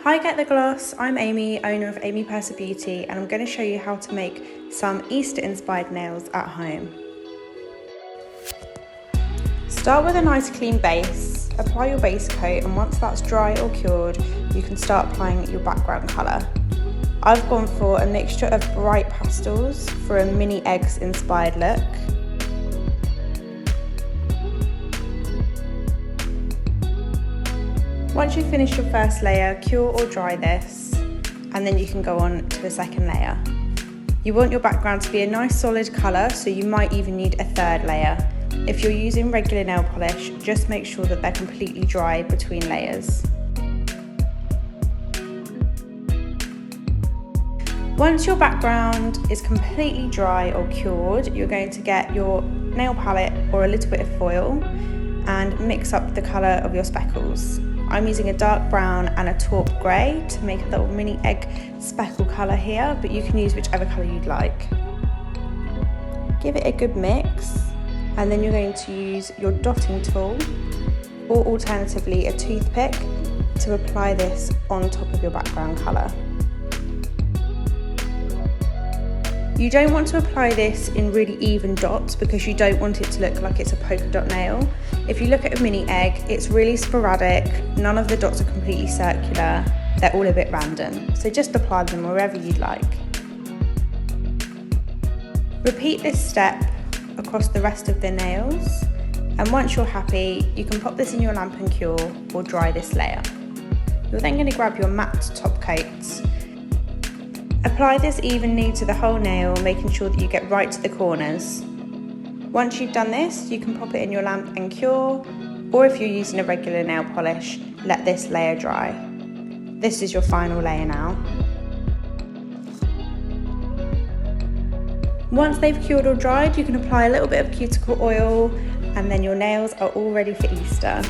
Hi, Get the Gloss. I'm Amy, owner of Aimee Personal Beauty, and I'm going to show you how to make some Easter-inspired nails at home. Start with a nice clean base, apply your base coat, and once that's dry or cured, you can start applying your background colour. I've gone for a mixture of bright pastels for a mini eggs-inspired look. Once you've finished your first layer, cure or dry this, and then you can go on to the second layer. You want your background to be a nice solid colour, so you might even need a third layer. If you're using regular nail polish, just make sure that they're completely dry between layers. Once your background is completely dry or cured, you're going to get your nail palette or a little bit of foil and mix up the colour of your speckles. I'm using a dark brown and a taupe grey to make a little mini egg speckle colour here, but you can use whichever colour you'd like. Give it a good mix, and then you're going to use your dotting tool or alternatively a toothpick to apply this on top of your background colour. You don't want to apply this in really even dots because you don't want it to look like it's a polka dot nail. If you look at a mini egg, it's really sporadic, none of the dots are completely circular, they're all a bit random, so just apply them wherever you'd like. Repeat this step across the rest of the nails, and once you're happy, you can pop this in your lamp and cure or dry this layer. You're then going to grab your matte top coats. Apply this evenly to the whole nail, making sure that you get right to the corners. Once you've done this, you can pop it in your lamp and cure, or if you're using a regular nail polish, let this layer dry. This is your final layer now. Once they've cured or dried, you can apply a little bit of cuticle oil, and then your nails are all ready for Easter.